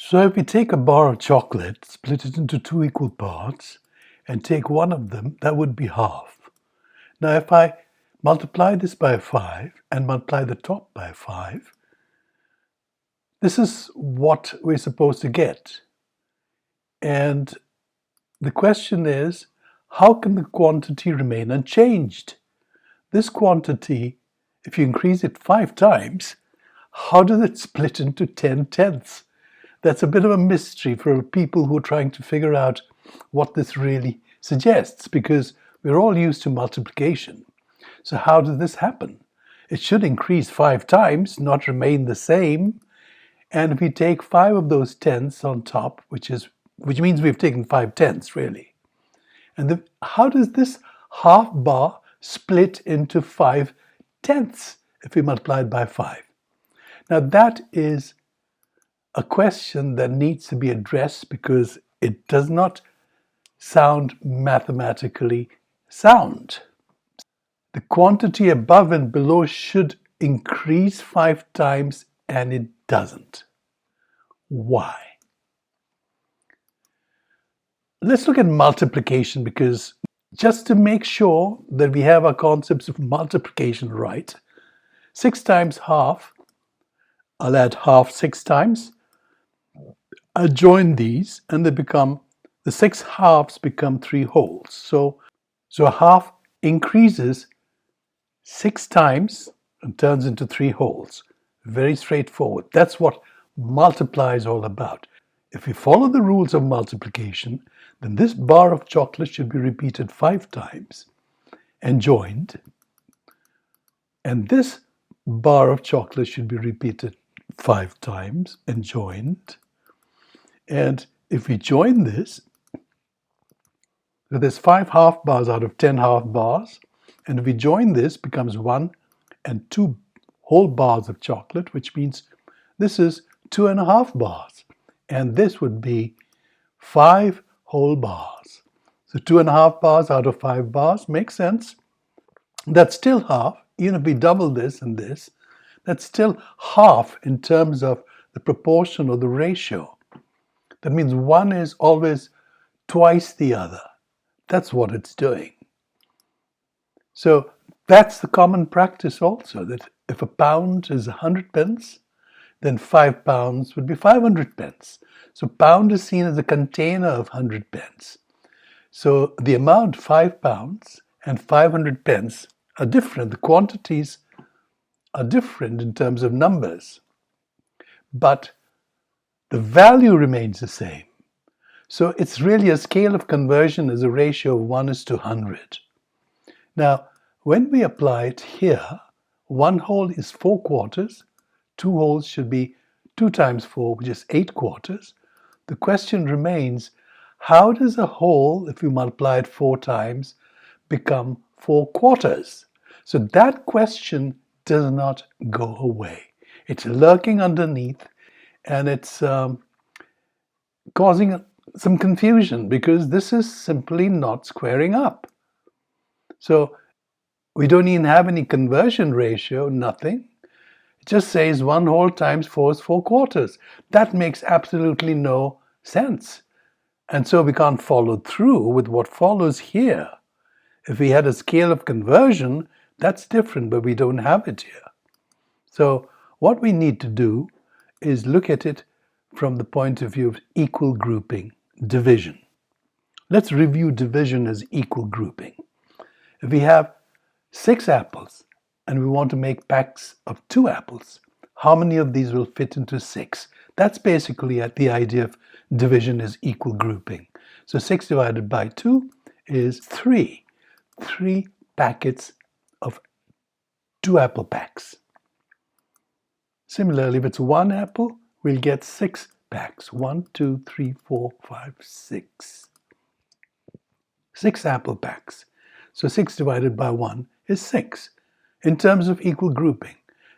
So if we take a bar of chocolate, split it into two equal parts, and take one of them, that would be half. Now if I multiply this by 5 and multiply the top by 5, this is what we're supposed to get. And the question is, how can the quantity remain unchanged? This quantity, if you increase it 5 times, how does it split into 10/10ths? That's a bit of a mystery for people who are trying to figure out what this really suggests, because we're all used to multiplication. So how does this happen? It should increase 5 times, not remain the same. And if we take 5 of those tenths on top, which means we've taken 5 tenths really. And how does this half bar split into 5 tenths if we multiply it by 5? Now that is a question that needs to be addressed because it does not sound mathematically sound. The quantity above and below should increase 5 times and it doesn't. Why? Let's look at multiplication, because just to make sure that we have our concepts of multiplication right, 6 times half, I'll add half 6 times, I join these and the 6 halves become 3 wholes. So a half increases 6 times and turns into 3 wholes. Very straightforward. That's what multiply is all about. If we follow the rules of multiplication, then this bar of chocolate should be repeated 5 times and joined. And this bar of chocolate should be repeated 5 times and joined. And if we join this, so there's 5 half bars out of 10 half bars. And if we join this, becomes 1 and 2 whole bars of chocolate, which means this is 2.5 bars. And this would be 5 whole bars. So 2.5 bars out of 5 bars makes sense. That's still half. Even if we double this and this, that's still half in terms of the proportion or the ratio. That means one is always twice the other. That's what it's doing. So that's the common practice also, that if a pound is 100 pence, then 5 pounds would be 500 pence. So pound is seen as a container of 100 pence. So the amount 5 pounds and 500 pence are different. The quantities are different in terms of numbers, but the value remains the same. So it's really a scale of conversion as a ratio of 1:100. Now, when we apply it here, 1 whole is 4 quarters, 2 wholes should be 2 times 4, which is 8 quarters. The question remains, how does a whole, if you multiply it 4 times, become 4 quarters? So that question does not go away. It's lurking underneath, and it's causing some confusion because this is simply not squaring up. So we don't even have any conversion ratio, nothing. It just says 1 whole times 4 is 4 quarters. That makes absolutely no sense. And so we can't follow through with what follows here. If we had a scale of conversion, that's different, but we don't have it here. So what we need to do is look at it from the point of view of equal grouping, division. Let's review division as equal grouping. If we have 6 apples and we want to make packs of 2 apples, how many of these will fit into 6? That's basically the idea of division as equal grouping. So 6 divided by 2 is 3. 3 packets of 2 apple packs. Similarly, if it's 1 apple, we'll get 6 packs. 1, 2, 3, 4, 5, 6. 6 apple packs. So 6 divided by 1 is 6. In terms of equal grouping,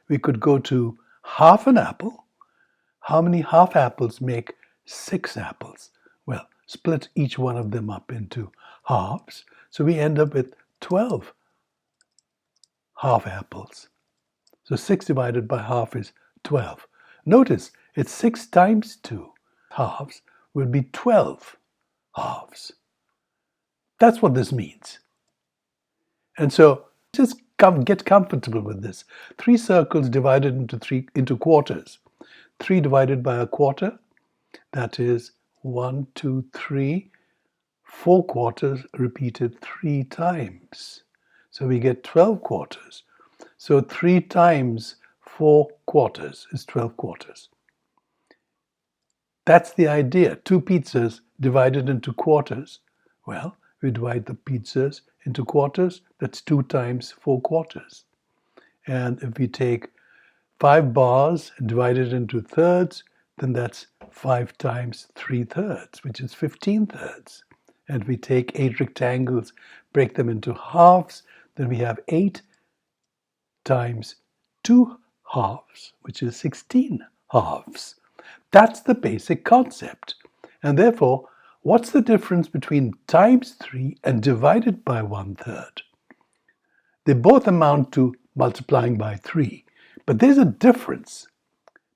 we could go to half an apple. How many half apples make 6 apples? Well, split each one of them up into halves. So we end up with 12 half apples. So 6 divided by half is 12. Notice, it's 6 times 2. halves will be 12 halves. That's what this means. And so just get comfortable with this. 3 circles divided into quarters. 3 divided by a quarter, that is 1, 2, 3, 4 quarters repeated 3 times. So we get 12 quarters. So 3 times 4 quarters is 12 quarters. That's the idea. 2 pizzas divided into quarters. Well, we divide the pizzas into quarters. That's 2 times 4 quarters. And if we take 5 bars and divide it into thirds, then that's 5 times 3 thirds, which is 15 thirds. And we take 8 rectangles, break them into halves, then we have 8 times 2 halves, which is 16 halves. That's the basic concept. And therefore, what's the difference between times 3 and divided by 1/3? They both amount to multiplying by 3. But there's a difference.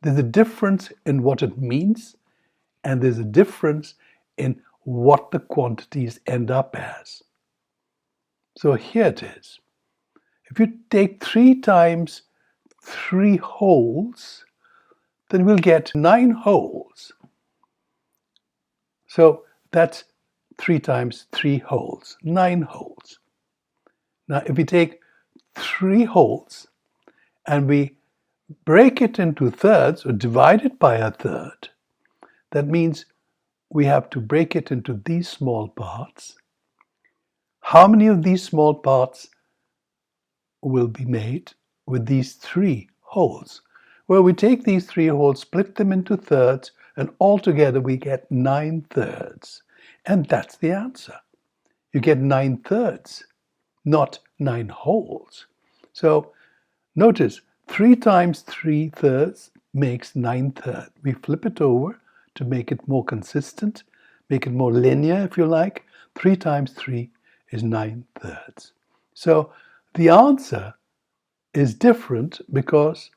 There's a difference in what it means, and there's a difference in what the quantities end up as. So here it is. If you take 3 times 3 wholes, then we'll get 9 wholes. So that's 3 times 3 wholes, 9 wholes. Now, if we take 3 wholes and we break it into thirds or divide it by a third, that means we have to break it into these small parts. How many of these small parts will be made with these 3 wholes? Well, we take these 3 wholes, split them into thirds, and altogether we get 9 thirds. And that's the answer. You get 9 thirds, not 9 wholes. So notice 3 times 3 thirds makes 9 thirds. We flip it over to make it more consistent, make it more linear if you like. 3 times 3 is 9 thirds. So the answer is different because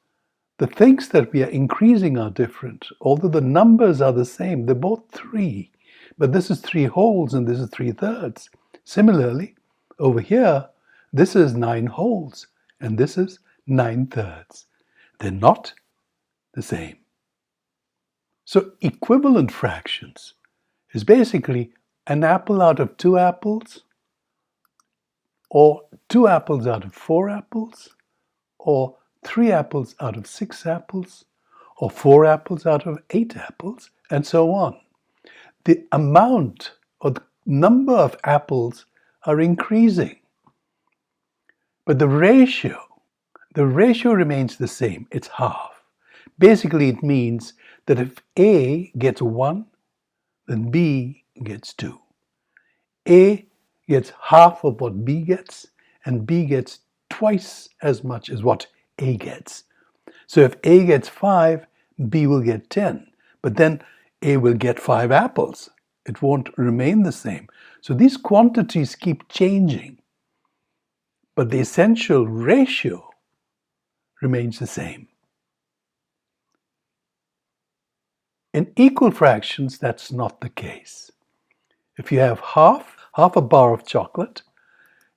the things that we are increasing are different. Although the numbers are the same, they're both 3. But this is 3 wholes and this is 3 thirds. Similarly, over here, this is 9 wholes and this is 9 thirds. They're not the same. So equivalent fractions is basically an apple out of 2 apples, or 2 apples out of 4 apples, or 3 apples out of 6 apples, or 4 apples out of 8 apples, and so on. The amount or the number of apples are increasing. But the ratio remains the same. It's half. Basically, it means that if A gets 1, then B gets 2. A gets half of what B gets, and B gets twice as much as what A gets. So if A gets 5, B will get 10. But then A will get 5 apples. It won't remain the same. So these quantities keep changing. But the essential ratio remains the same. In equal fractions, that's not the case. If you have half a bar of chocolate,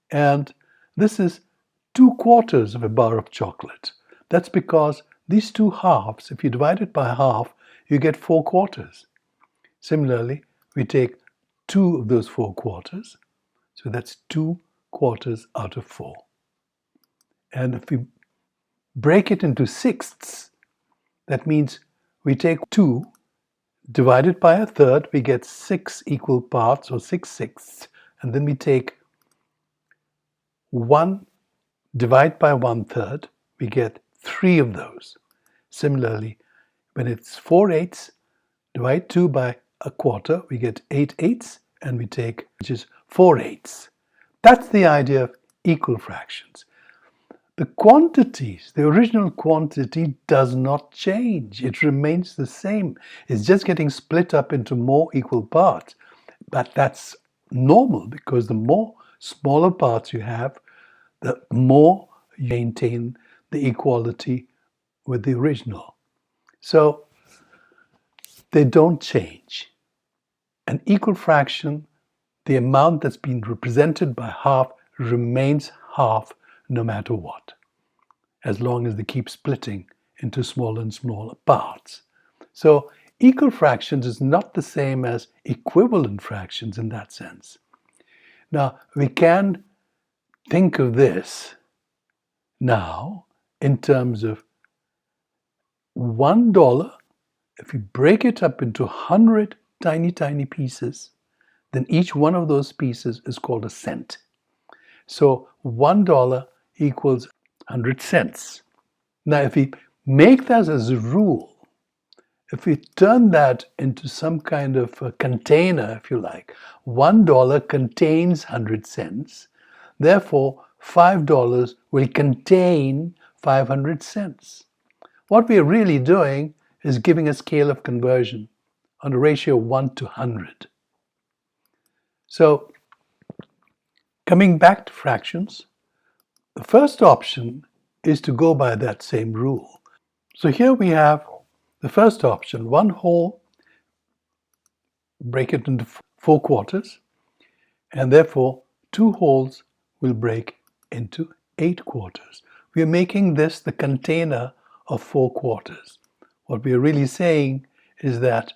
and this is 2 quarters of a bar of chocolate, that's because these 2 halves, if you divide it by half, you get 4 quarters. Similarly, we take 2 of those 4 quarters, so that's 2 quarters out of 4. And if we break it into sixths, that means we take 2, divide it by a third, we get 6 equal parts, or 6 sixths, and then we take 1, divide by 1/3, we get 3 of those. Similarly, when it's 4 eighths, divide 2 by a quarter, we get 8 eighths, and we take, which is 4 eighths. That's the idea of equal fractions. The quantities, the original quantity does not change. It remains the same. It's just getting split up into more equal parts. But that's normal because the more smaller parts you have, the more you maintain the equality with the original. So they don't change. An equal fraction, the amount that's been represented by half remains half no matter what, as long as they keep splitting into smaller and smaller parts. So equal fractions is not the same as equivalent fractions in that sense. Now, we can think of this now in terms of $1. If we break it up into 100 tiny pieces, then each one of those pieces is called a cent. So $1 equals 100 cents. Now, if we make that as a rule, if we turn that into some kind of a container, if you like, $1 contains 100 cents. Therefore, $5 will contain 500 cents. What we are really doing is giving a scale of conversion on a ratio of 1 to 100. So, coming back to fractions, the first option is to go by that same rule. So here we have the first option, one whole, break it into 4 quarters, and therefore 2 wholes will break into 8 quarters. We are making this the container of 4 quarters. What we are really saying is that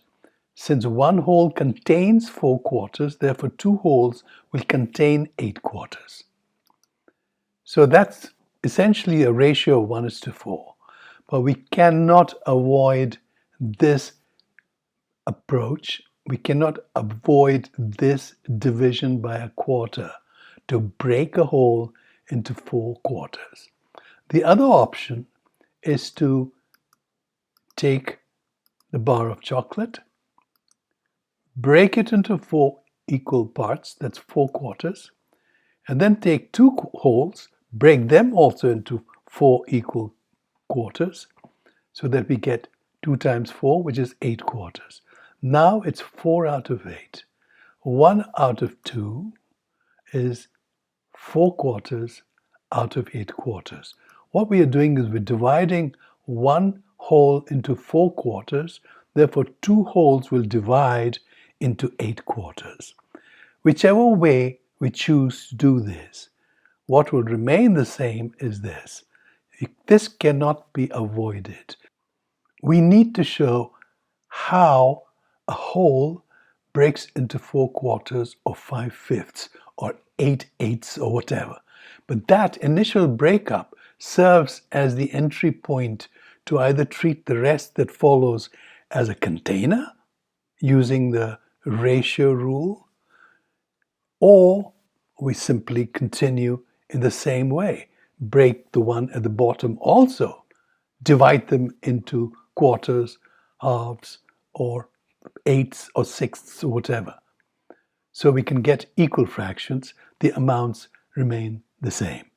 since 1 whole contains 4 quarters, therefore 2 wholes will contain 8 quarters. So that's essentially a ratio of 1:4. But we cannot avoid this approach. We cannot avoid this division by a quarter to break a whole into 4 quarters. The other option is to take the bar of chocolate, break it into 4 equal parts, that's 4 quarters, and then take 2 wholes, break them also into 4 equal quarters, so that we get 2 times 4, which is 8 quarters. Now it's 4 out of 8. 1 out of 2 is 4 quarters out of 8 quarters. What we are doing is we're dividing 1 whole into 4 quarters, therefore 2 wholes will divide into 8 quarters. Whichever way we choose to do this, what will remain the same is this. This cannot be avoided. We need to show how a whole breaks into 4 quarters or 5/5 or 8/8 or whatever. But that initial breakup serves as the entry point to either treat the rest that follows as a container using the ratio rule, or we simply continue in the same way. Break the one at the bottom also, divide them into quarters, halves, or eighths or sixths or whatever. So we can get equal fractions, the amounts remain the same.